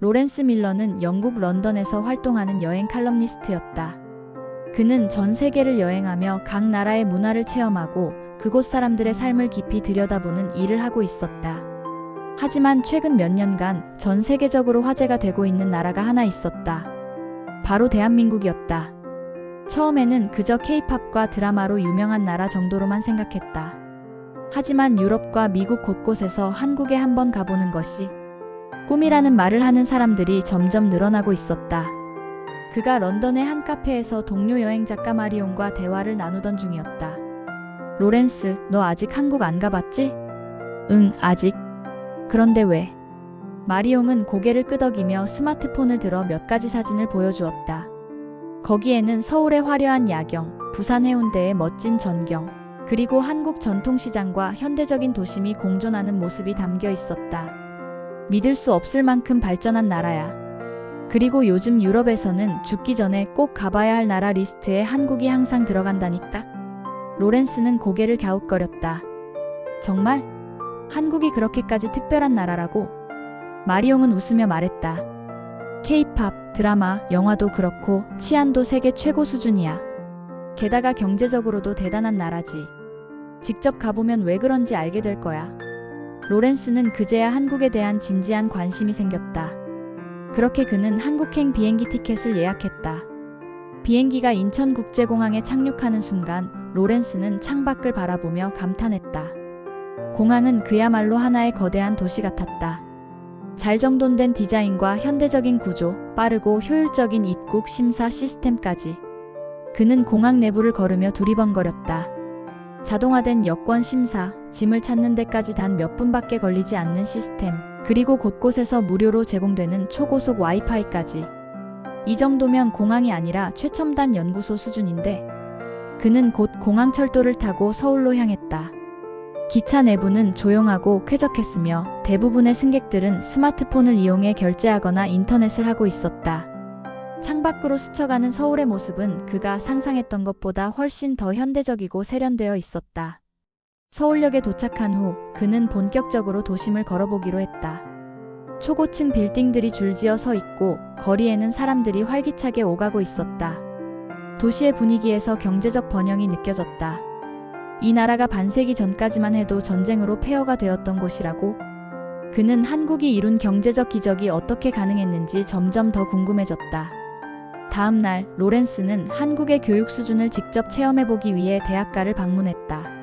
로렌스 밀러는 영국 런던에서 활동하는 여행 칼럼니스트였다. 그는 전 세계를 여행하며 각 나라의 문화를 체험하고 그곳 사람들의 삶을 깊이 들여다보는 일을 하고 있었다. 하지만 최근 몇 년간 전 세계적으로 화제가 되고 있는 나라가 하나 있었다. 바로 대한민국이었다. 처음에는 그저 K-팝과 드라마로 유명한 나라 정도로만 생각했다. 하지만 유럽과 미국 곳곳에서 한국에 한번 가보는 것이 꿈이라는 말을 하는 사람들이 점점 늘어나고 있었다. 그가 런던의 한 카페에서 동료 여행 작가 마리옹과 대화를 나누던 중이었다. 로렌스, 너 아직 한국 안 가봤지? 응, 아직. 그런데 왜? 마리옹은 고개를 끄덕이며 스마트폰을 들어 몇 가지 사진을 보여주었다. 거기에는 서울의 화려한 야경, 부산 해운대의 멋진 전경, 그리고 한국 전통시장과 현대적인 도심이 공존하는 모습이 담겨 있었다. 믿을 수 없을 만큼 발전한 나라야. 그리고 요즘 유럽에서는 죽기 전에 꼭 가봐야 할 나라 리스트에 한국이 항상 들어간다니까? 로렌스는 고개를 갸웃거렸다. 정말? 한국이 그렇게까지 특별한 나라라고? 마리옹은 웃으며 말했다. K-팝, 드라마, 영화도 그렇고 치안도 세계 최고 수준이야. 게다가 경제적으로도 대단한 나라지. 직접 가보면 왜 그런지 알게 될 거야. 로렌스는 그제야 한국에 대한 진지한 관심이 생겼다. 그렇게 그는 한국행 비행기 티켓을 예약했다. 비행기가 인천국제공항에 착륙하는 순간 로렌스는 창밖을 바라보며 감탄했다. 공항은 그야말로 하나의 거대한 도시 같았다. 잘 정돈된 디자인과 현대적인 구조, 빠르고 효율적인 입국 심사 시스템까지. 그는 공항 내부를 걸으며 두리번거렸다. 자동화된 여권 심사, 짐을 찾는 데까지 단 몇 분밖에 걸리지 않는 시스템, 그리고 곳곳에서 무료로 제공되는 초고속 와이파이까지. 이 정도면 공항이 아니라 최첨단 연구소 수준인데 그는 곧 공항철도를 타고 서울로 향했다. 기차 내부는 조용하고 쾌적했으며 대부분의 승객들은 스마트폰을 이용해 결제하거나 인터넷을 하고 있었다. 창밖으로 스쳐가는 서울의 모습은 그가 상상했던 것보다 훨씬 더 현대적이고 세련되어 있었다. 서울역에 도착한 후 그는 본격적으로 도심을 걸어보기로 했다. 초고층 빌딩들이 줄지어 서 있고 거리에는 사람들이 활기차게 오가고 있었다. 도시의 분위기에서 경제적 번영이 느껴졌다. 이 나라가 반세기 전까지만 해도 전쟁으로 폐허가 되었던 곳이라고? 그는 한국이 이룬 경제적 기적이 어떻게 가능했는지 점점 더 궁금해졌다. 다음 날 로렌스는 한국의 교육 수준을 직접 체험해보기 위해 대학가를 방문했다.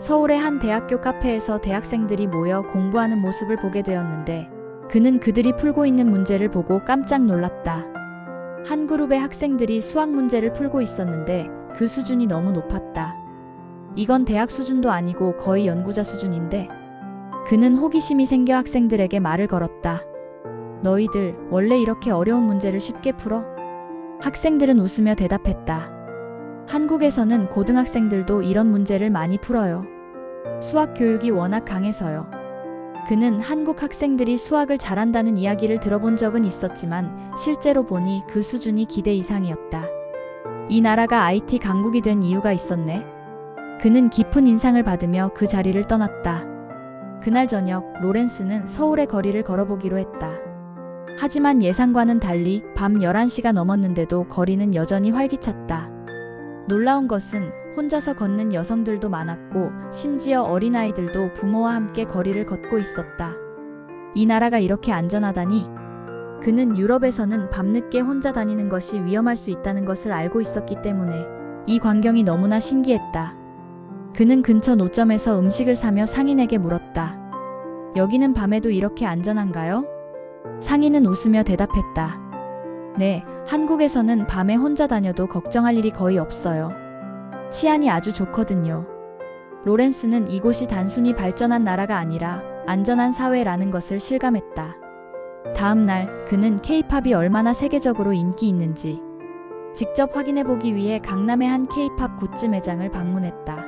서울의 한 대학교 카페에서 대학생들이 모여 공부하는 모습을 보게 되었는데 그는 그들이 풀고 있는 문제를 보고 깜짝 놀랐다. 한 그룹의 학생들이 수학 문제를 풀고 있었는데 그 수준이 너무 높았다. 이건 대학 수준도 아니고 거의 연구자 수준인데 그는 호기심이 생겨 학생들에게 말을 걸었다. 너희들 원래 이렇게 어려운 문제를 쉽게 풀어? 학생들은 웃으며 대답했다. 한국에서는 고등학생들도 이런 문제를 많이 풀어요. 수학 교육이 워낙 강해서요. 그는 한국 학생들이 수학을 잘한다는 이야기를 들어본 적은 있었지만 실제로 보니 그 수준이 기대 이상이었다. 이 나라가 IT 강국이 된 이유가 있었네. 그는 깊은 인상을 받으며 그 자리를 떠났다. 그날 저녁 로렌스는 서울의 거리를 걸어보기로 했다. 하지만 예상과는 달리 밤 11시가 넘었는데도 거리는 여전히 활기찼다. 놀라운 것은 혼자서 걷는 여성들도 많았고 심지어 어린아이들도 부모와 함께 거리를 걷고 있었다. 이 나라가 이렇게 안전하다니? 그는 유럽에서는 밤늦게 혼자 다니는 것이 위험할 수 있다는 것을 알고 있었기 때문에 이 광경이 너무나 신기했다. 그는 근처 노점에서 음식을 사며 상인에게 물었다. 여기는 밤에도 이렇게 안전한가요? 상인은 웃으며 대답했다. 네, 한국에서는 밤에 혼자 다녀도 걱정할 일이 거의 없어요. 치안이 아주 좋거든요. 로렌스는 이곳이 단순히 발전한 나라가 아니라 안전한 사회라는 것을 실감했다. 다음 날 그는 K-팝이 얼마나 세계적으로 인기 있는지 직접 확인해보기 위해 강남의 한 K-팝 굿즈 매장을 방문했다.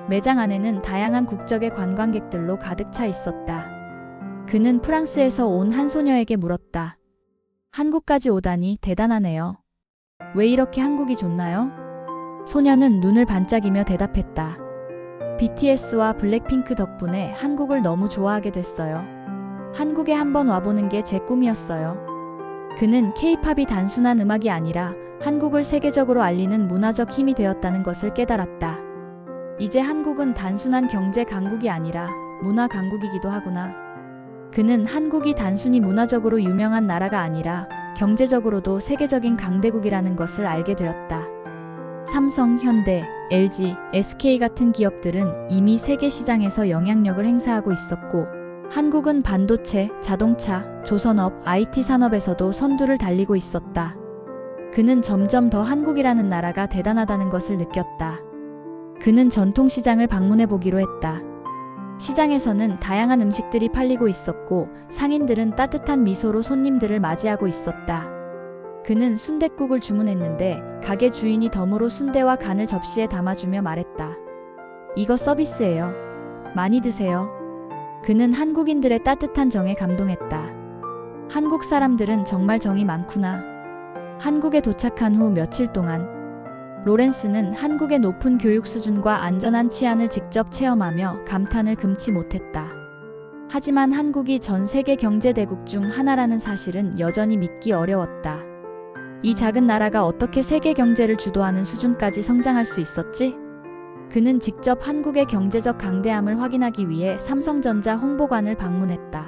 매장 안에는 다양한 국적의 관광객들로 가득 차 있었다. 그는 프랑스에서 온 한 소녀에게 물었다. 한국까지 오다니 대단하네요. 왜 이렇게 한국이 좋나요? 소녀는 눈을 반짝이며 대답했다. BTS와 블랙핑크 덕분에 한국을 너무 좋아하게 됐어요. 한국에 한번 와보는 게 제 꿈이었어요. 그는 K-팝이 단순한 음악이 아니라 한국을 세계적으로 알리는 문화적 힘이 되었다는 것을 깨달았다. 이제 한국은 단순한 경제 강국이 아니라 문화 강국이기도 하구나. 그는 한국이 단순히 문화적으로 유명한 나라가 아니라 경제적으로도 세계적인 강대국이라는 것을 알게 되었다. 삼성, 현대, LG, SK 같은 기업들은 이미 세계 시장에서 영향력을 행사하고 있었고, 한국은 반도체, 자동차, 조선업, IT 산업에서도 선두를 달리고 있었다. 그는 점점 더 한국이라는 나라가 대단하다는 것을 느꼈다. 그는 전통시장을 방문해 보기로 했다. 시장에서는 다양한 음식들이 팔리고 있었고 상인들은 따뜻한 미소로 손님들을 맞이하고 있었다. 그는 순댓국을 주문했는데 가게 주인이 덤으로 순대와 간을 접시에 담아주며 말했다. 이거 서비스예요. 많이 드세요. 그는 한국인들의 따뜻한 정에 감동했다. 한국 사람들은 정말 정이 많구나. 한국에 도착한 후 며칠 동안 로렌스는 한국의 높은 교육 수준과 안전한 치안을 직접 체험하며 감탄을 금치 못했다. 하지만 한국이 전 세계 경제대국 중 하나라는 사실은 여전히 믿기 어려웠다. 이 작은 나라가 어떻게 세계 경제를 주도하는 수준까지 성장할 수 있었지? 그는 직접 한국의 경제적 강대함을 확인하기 위해 삼성전자 홍보관을 방문했다.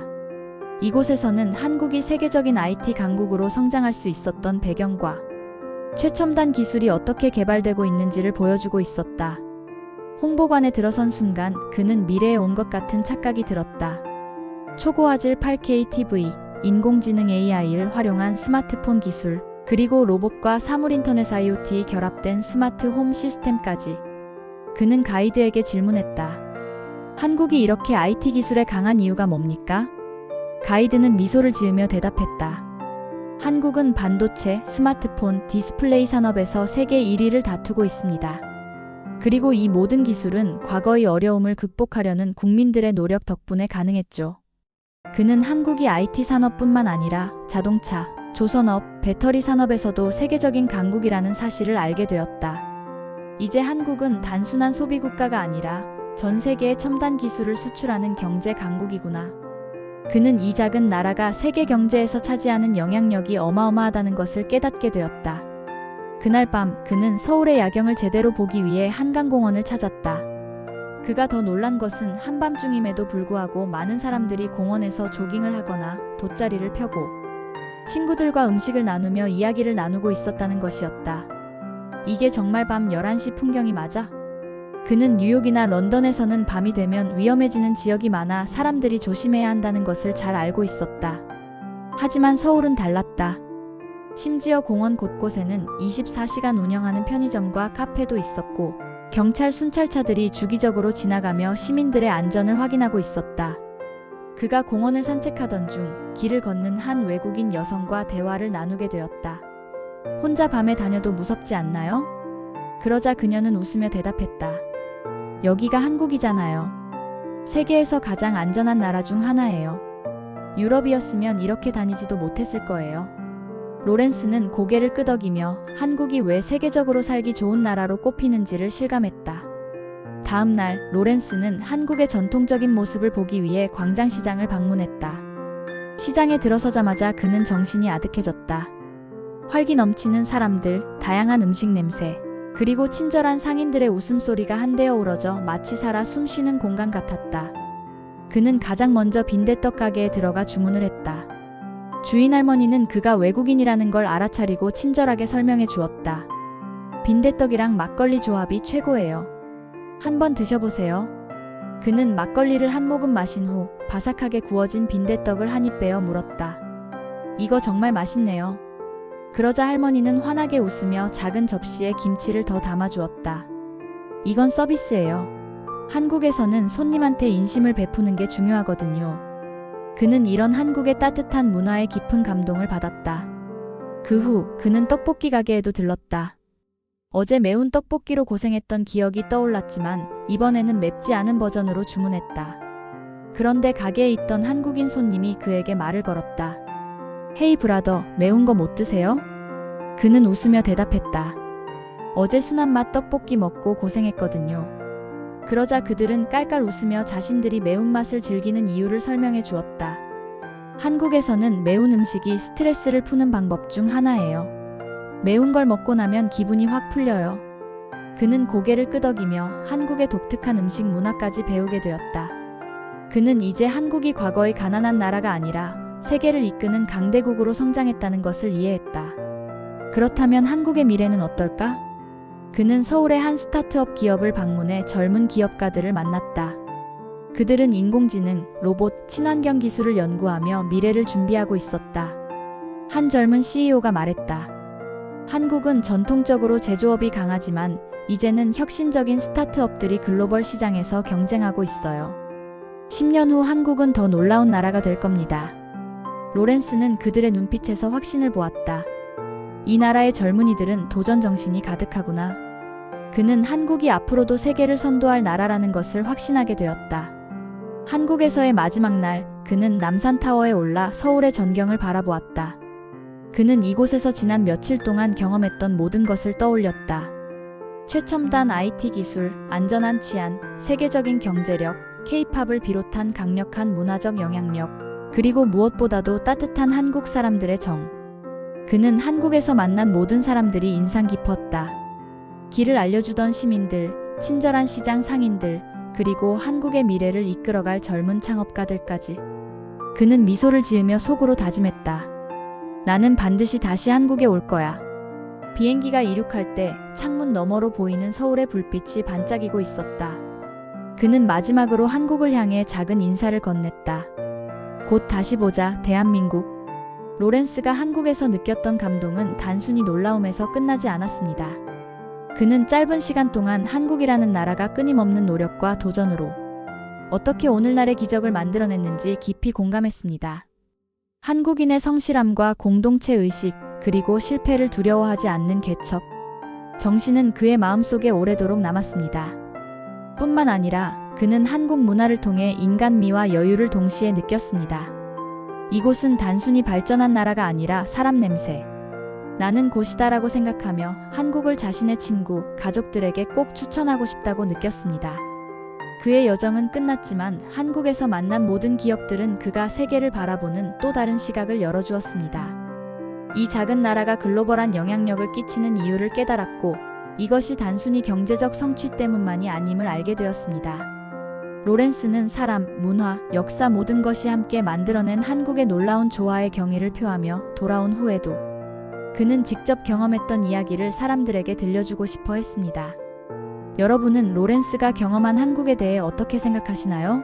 이곳에서는 한국이 세계적인 IT 강국으로 성장할 수 있었던 배경과 최첨단 기술이 어떻게 개발되고 있는지를 보여주고 있었다. 홍보관에 들어선 순간 그는 미래에 온 것 같은 착각이 들었다. 초고화질 8K TV, 인공지능 AI를 활용한 스마트폰 기술, 그리고 로봇과 사물인터넷 IoT 결합된 스마트 홈 시스템까지. 그는 가이드에게 질문했다. 한국이 이렇게 IT 기술에 강한 이유가 뭡니까? 가이드는 미소를 지으며 대답했다. 한국은 반도체, 스마트폰, 디스플레이 산업에서 세계 1위를 다투고 있습니다. 그리고 이 모든 기술은 과거의 어려움을 극복하려는 국민들의 노력 덕분에 가능했죠. 그는 한국이 IT 산업뿐만 아니라 자동차, 조선업, 배터리 산업에서도 세계적인 강국이라는 사실을 알게 되었다. 이제 한국은 단순한 소비 국가가 아니라 전 세계에 첨단 기술을 수출하는 경제 강국이구나. 그는 이 작은 나라가 세계 경제에서 차지하는 영향력이 어마어마하다는 것을 깨닫게 되었다. 그날 밤 그는 서울의 야경을 제대로 보기 위해 한강공원을 찾았다. 그가 더 놀란 것은 한밤중임에도 불구하고 많은 사람들이 공원에서 조깅을 하거나 돗자리를 펴고 친구들과 음식을 나누며 이야기를 나누고 있었다는 것이었다. 이게 정말 밤 11시 풍경이 맞아? 그는 뉴욕이나 런던에서는 밤이 되면 위험해지는 지역이 많아 사람들이 조심해야 한다는 것을 잘 알고 있었다. 하지만 서울은 달랐다. 심지어 공원 곳곳에는 24시간 운영하는 편의점과 카페도 있었고 경찰 순찰차들이 주기적으로 지나가며 시민들의 안전을 확인하고 있었다. 그가 공원을 산책하던 중 길을 걷는 한 외국인 여성과 대화를 나누게 되었다. 혼자 밤에 다녀도 무섭지 않나요? 그러자 그녀는 웃으며 대답했다. 여기가 한국이잖아요. 세계에서 가장 안전한 나라 중 하나예요. 유럽이었으면 이렇게 다니지도 못했을 거예요. 로렌스는 고개를 끄덕이며 한국이 왜 세계적으로 살기 좋은 나라로 꼽히는지를 실감했다. 다음 날 로렌스는 한국의 전통적인 모습을 보기 위해 광장시장을 방문했다. 시장에 들어서자마자 그는 정신이 아득해졌다. 활기 넘치는 사람들, 다양한 음식 냄새, 그리고 친절한 상인들의 웃음소리가 한데어 우러져 마치 살아 숨쉬는 공간 같았다. 그는 가장 먼저 빈대떡 가게에 들어가 주문을 했다. 주인 할머니는 그가 외국인이라는 걸 알아차리고 친절하게 설명해 주었다. 빈대떡이랑 막걸리 조합이 최고예요. 한번 드셔보세요. 그는 막걸리를 한 모금 마신 후 바삭하게 구워진 빈대떡을 한 입 베어 물었다. 이거 정말 맛있네요. 그러자 할머니는 환하게 웃으며 작은 접시에 김치를 더 담아주었다. 이건 서비스예요. 한국에서는 손님한테 인심을 베푸는 게 중요하거든요. 그는 이런 한국의 따뜻한 문화에 깊은 감동을 받았다. 그 후 그는 떡볶이 가게에도 들렀다. 어제 매운 떡볶이로 고생했던 기억이 떠올랐지만 이번에는 맵지 않은 버전으로 주문했다. 그런데 가게에 있던 한국인 손님이 그에게 말을 걸었다. 헤이 브라더, 매운 거 못 드세요? 그는 웃으며 대답했다. 어제 순한 맛 떡볶이 먹고 고생했거든요. 그러자 그들은 깔깔 웃으며 자신들이 매운맛을 즐기는 이유를 설명해 주었다. 한국에서는 매운 음식이 스트레스를 푸는 방법 중 하나예요. 매운 걸 먹고 나면 기분이 확 풀려요. 그는 고개를 끄덕이며 한국의 독특한 음식 문화까지 배우게 되었다. 그는 이제 한국이 과거의 가난한 나라가 아니라 세계를 이끄는 강대국으로 성장했다는 것을 이해했다. 그렇다면 한국의 미래는 어떨까? 그는 서울의 한 스타트업 기업을 방문해 젊은 기업가들을 만났다. 그들은 인공지능, 로봇, 친환경 기술을 연구하며 미래를 준비하고 있었다. 한 젊은 CEO가 말했다. 한국은 전통적으로 제조업이 강하지만 이제는 혁신적인 스타트업들이 글로벌 시장에서 경쟁하고 있어요. 10년 후 한국은 더 놀라운 나라가 될 겁니다. 로렌스는 그들의 눈빛에서 확신을 보았다. 이 나라의 젊은이들은 도전 정신이 가득하구나. 그는 한국이 앞으로도 세계를 선도할 나라라는 것을 확신하게 되었다. 한국에서의 마지막 날, 그는 남산타워에 올라 서울의 전경을 바라보았다. 그는 이곳에서 지난 며칠 동안 경험했던 모든 것을 떠올렸다. 최첨단 IT 기술, 안전한 치안, 세계적인 경제력, K-팝을 비롯한 강력한 문화적 영향력, 그리고 무엇보다도 따뜻한 한국 사람들의 정. 그는 한국에서 만난 모든 사람들이 인상 깊었다. 길을 알려주던 시민들, 친절한 시장 상인들, 그리고 한국의 미래를 이끌어갈 젊은 창업가들까지. 그는 미소를 지으며 속으로 다짐했다. 나는 반드시 다시 한국에 올 거야. 비행기가 이륙할 때 창문 너머로 보이는 서울의 불빛이 반짝이고 있었다. 그는 마지막으로 한국을 향해 작은 인사를 건넸다. 곧 다시 보자, 대한민국. 로렌스가 한국에서 느꼈던 감동은 단순히 놀라움에서 끝나지 않았습니다. 그는 짧은 시간 동안 한국이라는 나라가 끊임없는 노력과 도전으로 어떻게 오늘날의 기적을 만들어냈는지 깊이 공감했습니다. 한국인의 성실함과 공동체 의식, 그리고 실패를 두려워하지 않는 개척, 정신은 그의 마음속에 오래도록 남았습니다. 뿐만 아니라 그는 한국 문화를 통해 인간미와 여유를 동시에 느꼈습니다. 이곳은 단순히 발전한 나라가 아니라 사람 냄새, 나는 곳이다라고 생각하며 한국을 자신의 친구, 가족들에게 꼭 추천하고 싶다고 느꼈습니다. 그의 여정은 끝났지만 한국에서 만난 모든 기억들은 그가 세계를 바라보는 또 다른 시각을 열어주었습니다. 이 작은 나라가 글로벌한 영향력을 끼치는 이유를 깨달았고, 이것이 단순히 경제적 성취 때문만이 아님을 알게 되었습니다. 로렌스는 사람, 문화, 역사 모든 것이 함께 만들어낸 한국의 놀라운 조화의 경의를 표하며 돌아온 후에도 그는 직접 경험했던 이야기를 사람들에게 들려주고 싶어 했습니다. 여러분은 로렌스가 경험한 한국에 대해 어떻게 생각하시나요?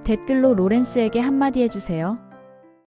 댓글로 로렌스에게 한마디 해주세요.